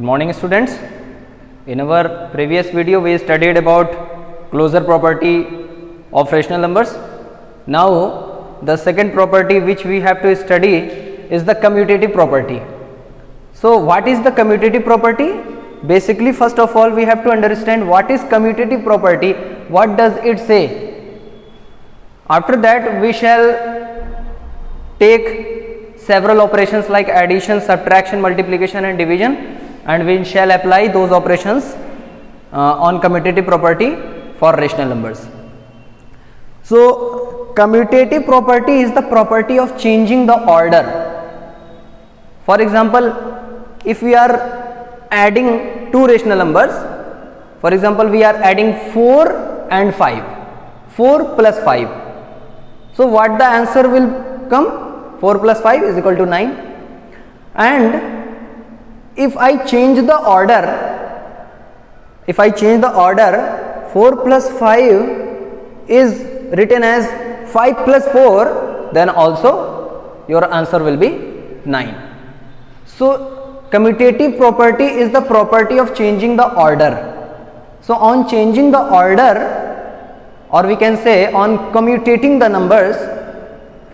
morning students. In our previous video we studied about closure property of rational numbers. Now the second property which we have to study is the commutative property. So what is the commutative property? Basically, first of all we have to understand what is commutative property, what does it say. After that we shall take several operations like addition, subtraction, multiplication and division, and we shall apply those operations on commutative property for rational numbers. So commutative property is the property of changing the order. For example, if we are adding two rational numbers, for example we are adding 4 and 5, 4 plus 5, so what the answer will come? 4 plus 5 is equal to 9. And if I change the order, 4 plus 5 is written as 5 plus 4, then also your answer will be 9. So commutative property is the property of changing the order. So on changing the order, or we can say on commutating the numbers,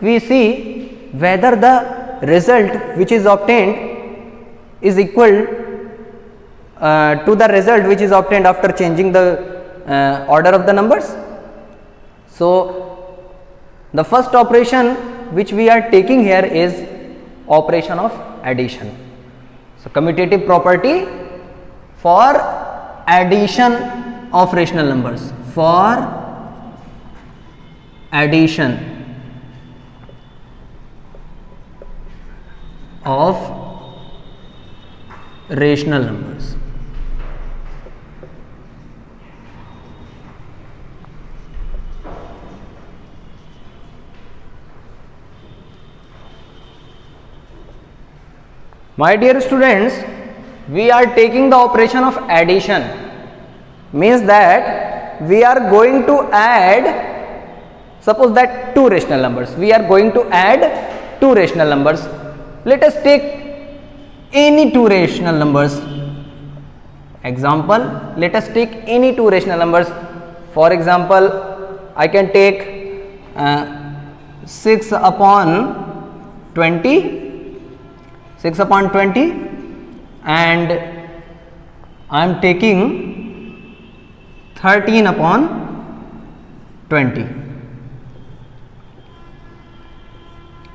we see whether the result which is obtained is equal to the result which is obtained after changing the order of the numbers. So the first operation which we are taking here is operation of addition. So commutative property for addition of rational numbers, for addition of rational numbers. My dear students, we are taking the operation of addition, means that we are going to add, suppose that two rational numbers, we are going to add two rational numbers. Let us take any two rational numbers. Example, let us take any two rational numbers. For example, I can take 6 upon 20 and I am taking 13 upon 20.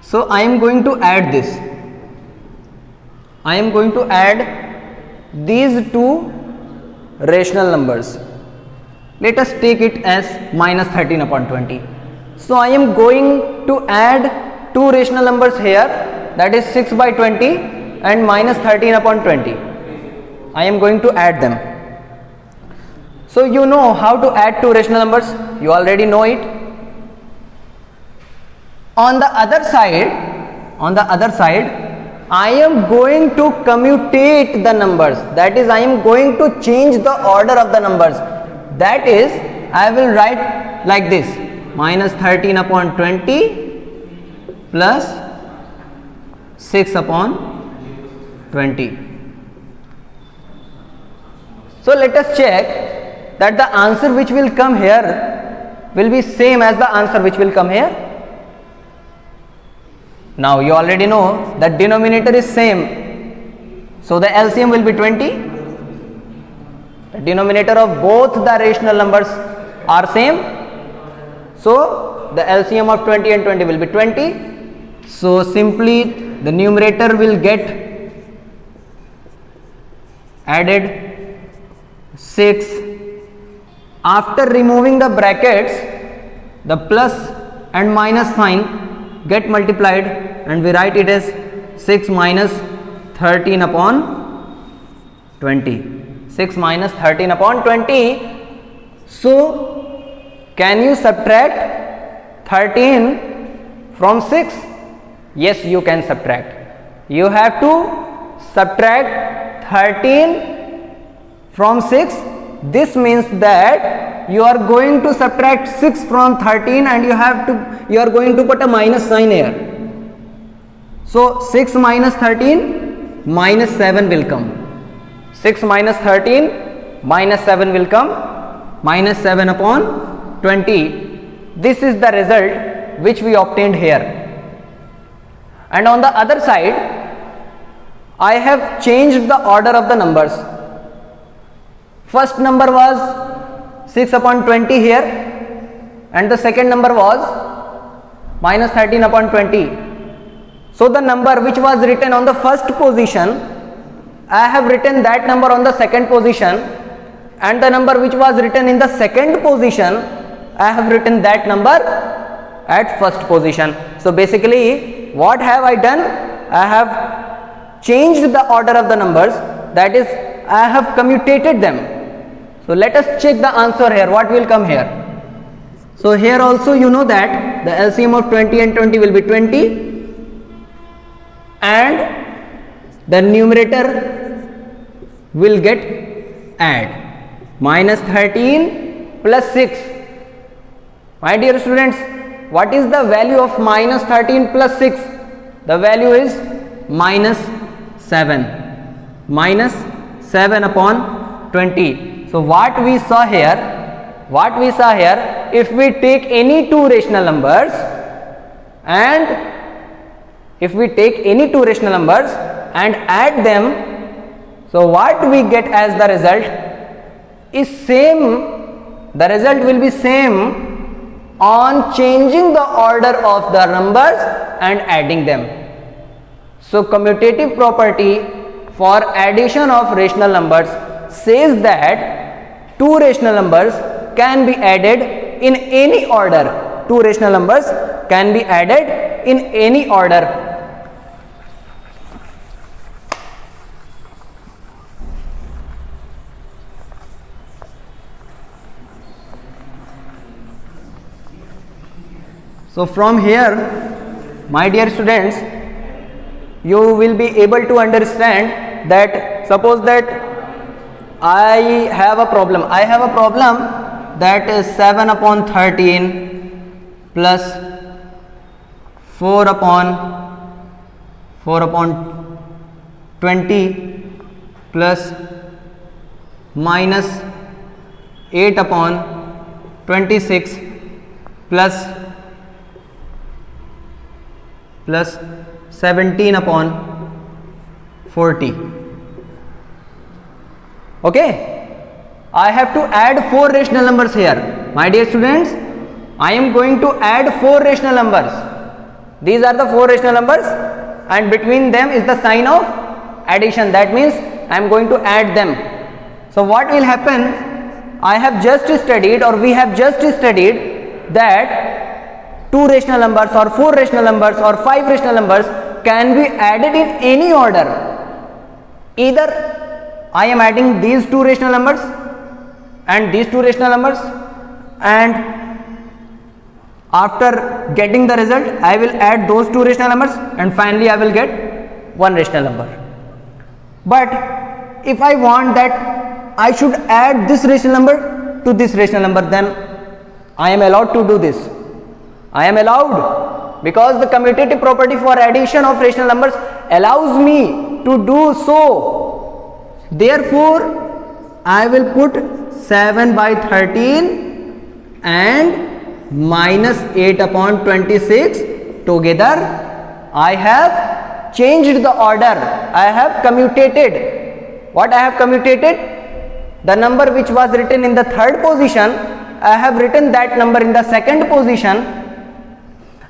So I am going to add this. I am going to add these two rational numbers. Let us take it as minus 13 upon 20. So I am going to add two rational numbers here, that is 6 by 20 and minus 13 upon 20. I am going to add them. So you know how to add two rational numbers, you already know it. On the other side, I am going to commutate the numbers, that is I am going to change the order of the numbers. That is, I will write like this, minus 13 upon 20 plus 6 upon 20. So let us check that the answer which will come here will be same as the answer which will come here. Now you already know that denominator is same, so the LCM will be 20. The denominator of both the rational numbers are same, so the LCM of 20 and 20 will be 20. So simply the numerator will get added 6. After removing the brackets, the plus and minus sign get multiplied and we write it as 6 minus 13 upon 20. 6 minus 13 upon 20. So can you subtract 13 from 6? Yes, you can subtract. You have to subtract 13 from 6. This means that you are going to subtract 6 from 13 and you are going to put a minus sign here. So 6 minus 13, minus 7 will come. 6 minus 13, minus 7 will come, minus 7 upon 20. This is the result which we obtained here. And on the other side, I have changed the order of the numbers. First number was 6 upon 20 here, and the second number was minus 13 upon 20. So the number which was written on the first position, I have written that number on the second position, and the number which was written in the second position, I have written that number at first position. So basically what have I done? I have changed the order of the numbers, that is, I have commutated them. So let us check the answer here, what will come here. So here also you know that the LCM of 20 and 20 will be 20, and the numerator will get add minus 13 plus 6. My dear students, what is the value of minus 13 plus 6? The value is minus 7. Minus 7 upon 20. So what we saw here, if we take any two rational numbers and add them, so what we get as the result is same, the result will be same on changing the order of the numbers and adding them. So commutative property for addition of rational numbers says that two rational numbers can be added in any order. Two rational numbers can be added in any order. So from here, my dear students, you will be able to understand that suppose that I have a problem that is 7 upon 13 plus 4 upon 20 plus minus 8 upon 26 plus 17 upon 40. Okay, I have to add 4 rational numbers here. My dear students, I am going to add 4 rational numbers. These are the 4 rational numbers, and between them is the sign of addition. That means I am going to add them. So what will happen? I have just studied, or we have just studied, that 2 rational numbers or 4 rational numbers or 5 rational numbers can be added in any order. Either I am adding these 2 rational numbers and these 2 rational numbers, and after getting the result I will add those 2 rational numbers, and finally I will get 1 rational number. But if I want that I should add this rational number to this rational number, then I am allowed to do this. I am allowed, because the commutative property for addition of rational numbers allows me to do so. Therefore, I will put 7 by 13 and minus 8 upon 26 together. I have changed the order. I have commutated. What I have commutated? The number which was written in the third position, I have written that number in the second position,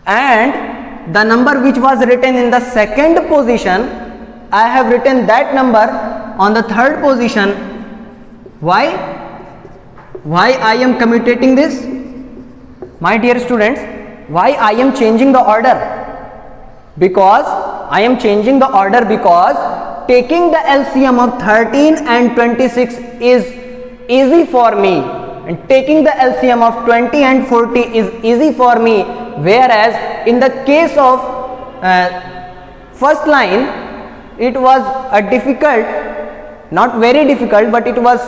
and the number which was written in the second position, I have written that number on the third position. Why I am commutating this? My dear students, why I am changing the order? Because I am changing the order because taking the LCM of 13 and 26 is easy for me, and taking the LCM of 20 and 40 is easy for me. Whereas in the case of first line, it was a difficult, not very difficult, but it was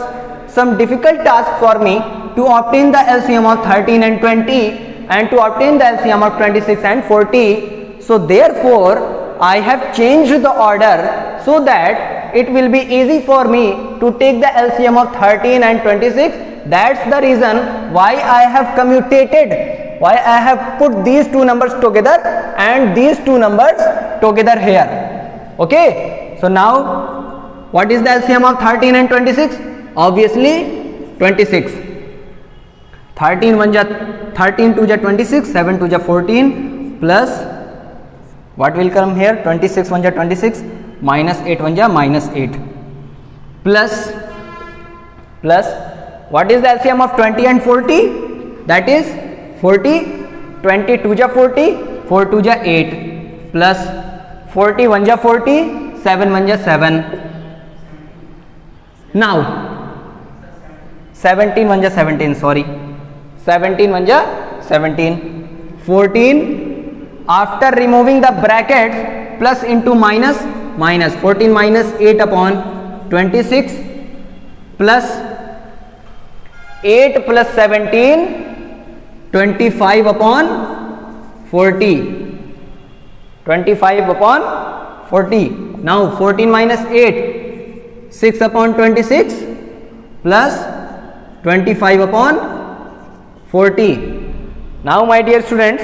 some difficult task for me to obtain the LCM of 13 and 20 and to obtain the LCM of 26 and 40. So therefore I have changed the order so that it will be easy for me to take the LCM of 13 and 26. That's the reason why I have commutated, why I have put these two numbers together and these two numbers together here. Okay, so now what is the LCM of 13 and 26? Obviously 26. 13 1 ja 13 2 ja 26, 7 2 ja 14, plus what will come here? 26 1 ja 26, minus 8 1 ja minus 8, plus what is the LCM of 20 and 40? That is 40, 20 2 ja 40, 4 2 ja 8, plus 40 1 ja 40, 7 1 ja 7. Now 17 1 ja 17, sorry, 17 1 ja 17, 14 after removing the brackets plus into minus, 14 minus 8 upon 26 plus 8 plus 17, 25 upon 40, 25 upon 40. Now 14 minus 8, 6 upon 26 plus 25 upon 40. Now my dear students,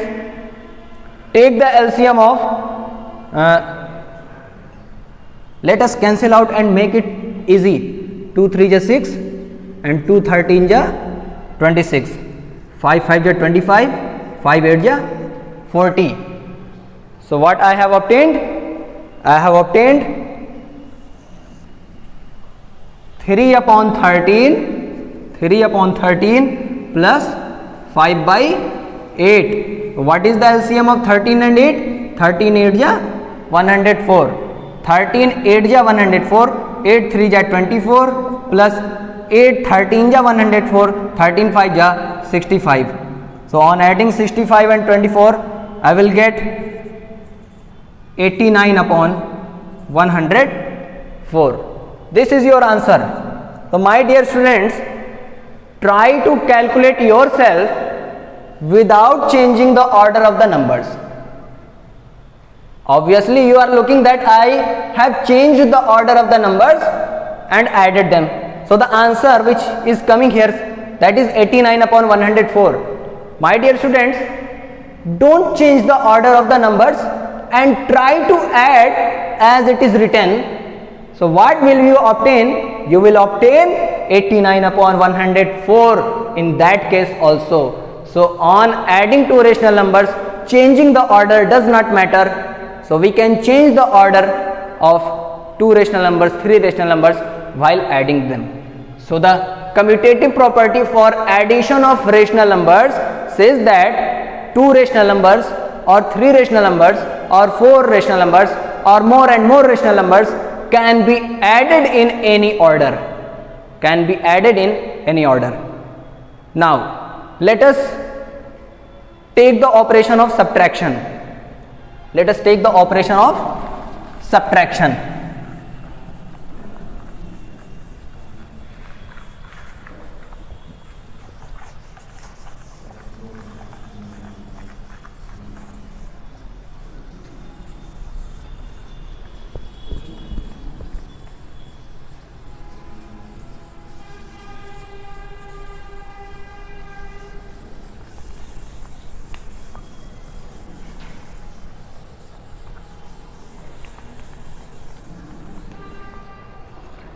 take the LCM of let us cancel out and make it easy. 2 3 ja 6 and 2 13 ja 26, 5 5 ja 25, 5 8 ja 40. So what I have obtained? I have obtained 3 upon 13, 3 upon 13 plus 5 by 8. What is the LCM of 13 and 8? 13 8 ja 104, 13 8 ja 104, 8 3 ja 24 plus 8 13 ja 104, 13 5 ja 65. So on adding 65 and 24, I will get 89 upon 104. This is your answer. So my dear students, try to calculate yourself without changing the order of the numbers. Obviously you are looking that I have changed the order of the numbers and added them. So the answer which is coming here, that is 89 upon 104. My dear students, don't change the order of the numbers and try to add as it is written. So what will you obtain? You will obtain 89 upon 104 in that case also. So on adding two rational numbers, changing the order does not matter. So we can change the order of two rational numbers, three rational numbers while adding them. So the commutative property for addition of rational numbers says that two rational numbers or three rational numbers or four rational numbers or more and more rational numbers can be added in any order, can be added in any order. Now let us take the operation of subtraction. Let us take the operation of subtraction.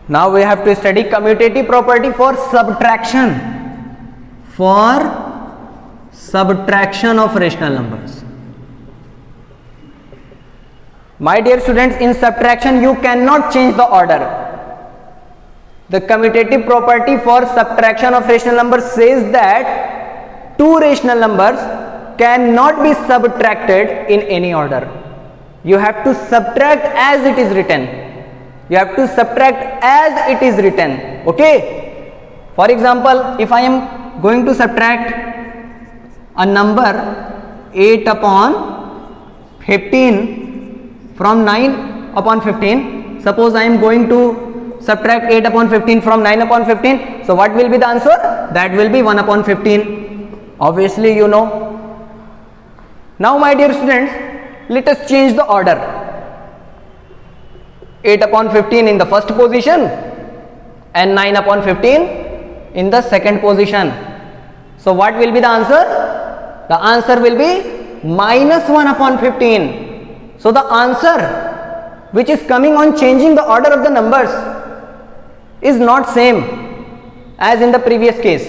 Now we have to study commutative property for subtraction. For subtraction of rational numbers. My dear students, in subtraction you cannot change the order. The commutative property for subtraction of rational numbers says that two rational numbers cannot be subtracted in any order. You have to subtract as it is written. You have to subtract as it is written. Okay. For example, if I am going to subtract a number 8 upon 15 from 9 upon 15, suppose I am going to subtract 8 upon 15 from 9 upon 15, so what will be the answer? That will be 1 upon 15. Obviously you know. Now my dear students, let us change the order. 8 upon 15 in the first position and 9 upon 15 in the second position. So what will be the answer? The answer will be minus 1 upon 15. So the answer which is coming on changing the order of the numbers is not same as in the previous case.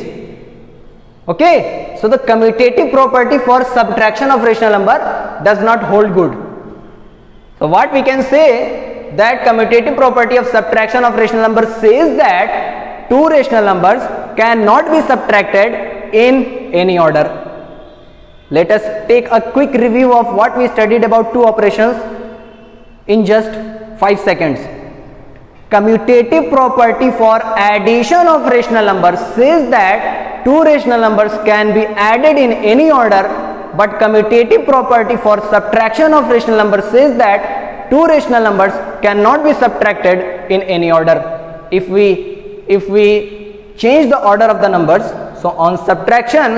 Okay, so the commutative property for subtraction of rational number does not hold good. So what we can say, that commutative property of subtraction of rational number says that two rational numbers cannot be subtracted in any order. Let us take a quick review of what we studied about two operations in just 5 seconds. Commutative property for addition of rational numbers says that two rational numbers can be added in any order, but commutative property for subtraction of rational numbers says that two rational numbers cannot be subtracted in any order. If we change the order of the numbers, so on subtraction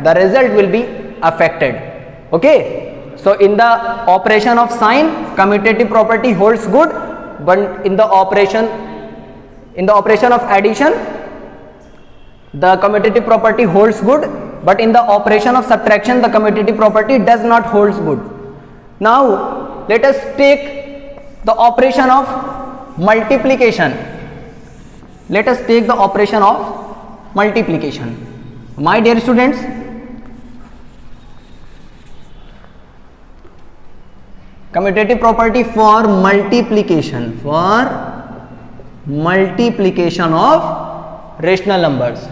the result will be affected. Okay, so in the operation of sign, commutative property holds good, but in the operation of addition, the commutative property holds good, but in the operation of subtraction, the commutative property does not hold good. Now let us take the operation of multiplication. Let us take the operation of multiplication. My dear students, commutative property for multiplication of rational numbers.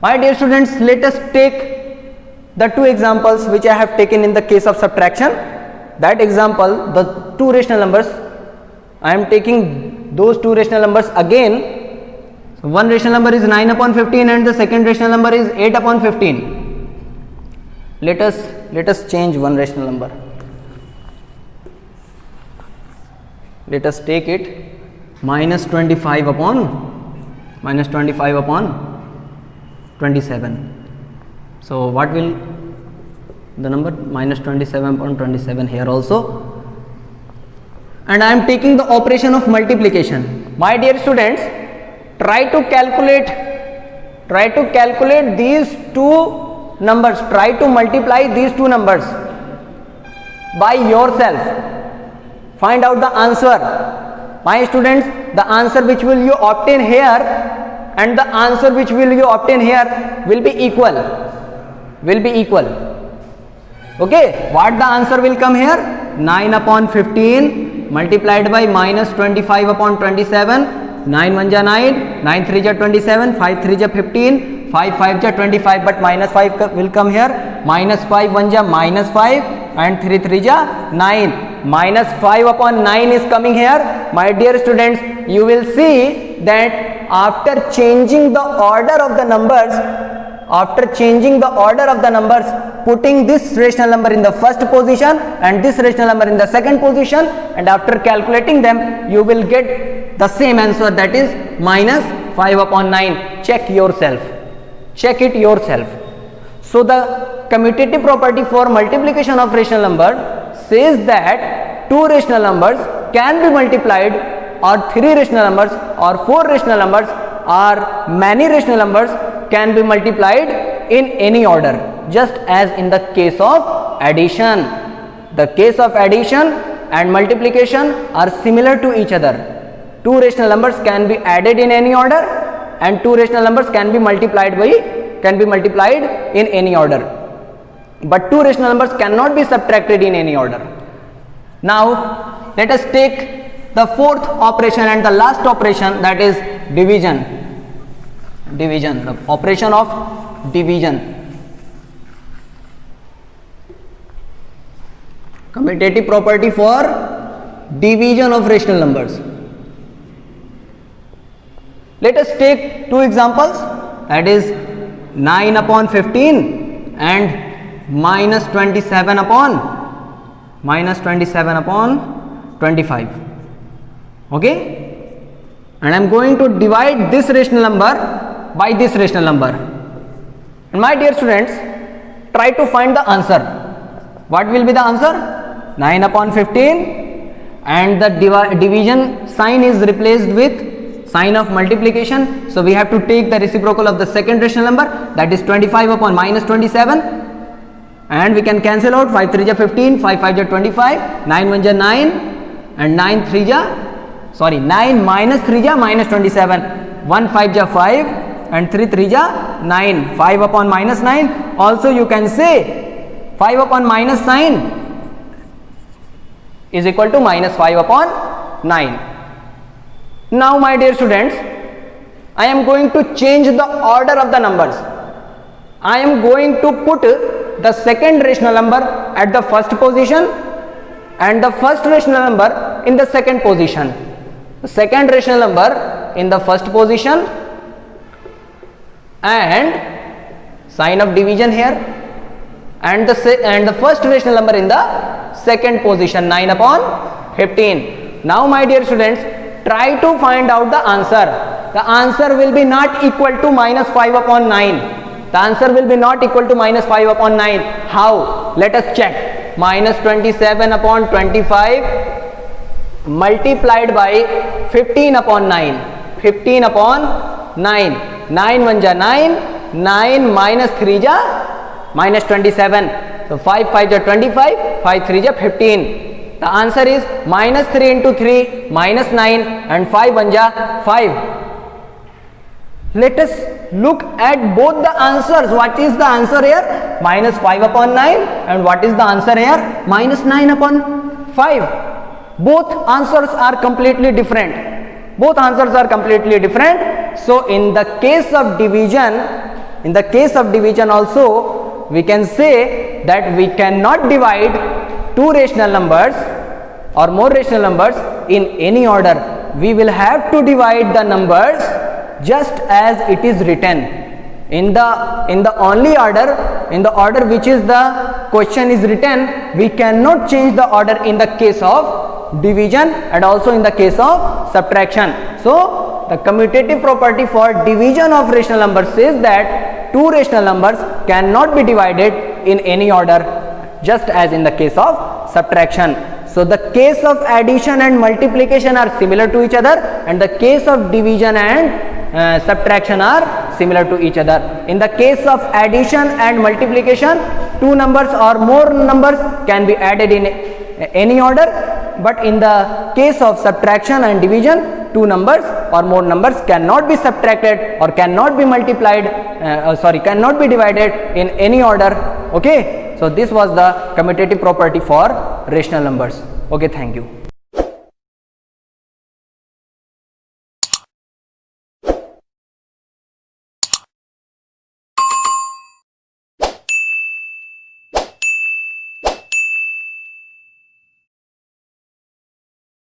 My dear students, let us take the two examples which I have taken in the case of subtraction. That example, the two rational numbers, I am taking those two rational numbers again. So one rational number is 9 upon 15 and the second rational number is 8 upon 15. Let us change one rational number. Let us take it minus 25 upon 27. So what will the number? Minus 27 upon 27 here also. And I am taking the operation of multiplication. My dear students, try to calculate these two numbers. Try to multiply these two numbers by yourself. Find out the answer. My students, the answer which will you obtain here and the answer which will you obtain here will be equal. Okay, what the answer will come here? 9 upon 15 multiplied by minus 25 upon 27. 9 1 ja 9, 9 3 ja 27, 5 3 ja 15, 5 5 ja 25, but minus 5 will come here. Minus 5 1 ja minus 5 and 3 3 ja 9. Minus 5 upon 9 is coming here. My dear students, you will see that after changing the order of the numbers, putting this rational number in the first position and this rational number in the second position, and after calculating them, you will get the same answer, that is minus 5 upon 9. Check it yourself. So the commutative property for multiplication of rational number says that two rational numbers can be multiplied, or three rational numbers or four rational numbers or many rational numbers can be multiplied in any order, just as in the case of addition. The case of addition and multiplication are similar to each other. Two rational numbers can be added in any order and two rational numbers can be multiplied in any order. But two rational numbers cannot be subtracted in any order. Now let us take the fourth operation and the last operation, that is division. The operation of division. Commutative property for division of rational numbers. Let us take two examples, that is 9 upon 15 and minus 27 upon 25. Okay, and I am going to divide this rational number by this rational number. And my dear students, try to find the answer. What will be the answer? 9 upon 15 and the division sign is replaced with sign of multiplication. So we have to take the reciprocal of the second rational number, that is 25 upon minus 27, and we can cancel out 5 3 ja 15, 5 5 ja 25, 9 1 ja 9, and 9 3 ja, sorry, 9 minus 3 ja minus 27, 1 5 ja 5 and 3 3 ja 9, 5 upon minus 9. Also you can say 5 upon minus sign is equal to minus 5 upon 9. Now my dear students, I am going to change the order of the numbers. I am going to put the second rational number at the first position and the first rational number in the second position. The second rational number in the first position and sign of division here, and the first rational number in the second position, 9 upon 15. Now my dear students, try to find out the answer. The answer will be not equal to minus 5 upon 9. The answer will be not equal to minus 5 upon 9. How? Let us check. Minus 27 upon 25 multiplied by 15 upon 9. 15 upon 9. 9 1 ja 9, 9 minus 3 ja minus 27. So 5 5 ja 25, 5 3 ja 15. The answer is minus 3 into 3 minus 9 and 5 1 ja 5. Let us look at both the answers. What is the answer here? Minus 5 upon 9, and what is the answer here? Minus 9 upon 5. Both answers are completely different. Both answers are completely different. So in the case of division also, we can say that we cannot divide two rational numbers or more rational numbers in any order. We will have to divide the numbers just as it is written in the only order, in the order which is the question is written. We cannot change the order in the case of division and also in the case of subtraction. So the commutative property for division of rational numbers says that two rational numbers cannot be divided in any order, just as in the case of subtraction. So the case of addition and multiplication are similar to each other, and the case of division and subtraction are similar to each other. In the case of addition and multiplication, two numbers or more numbers can be added in any order, but in the case of subtraction and division, two numbers or more numbers cannot be subtracted or cannot be multiplied, cannot be divided in any order. Okay, so this was the commutative property for rational numbers. Okay, thank you.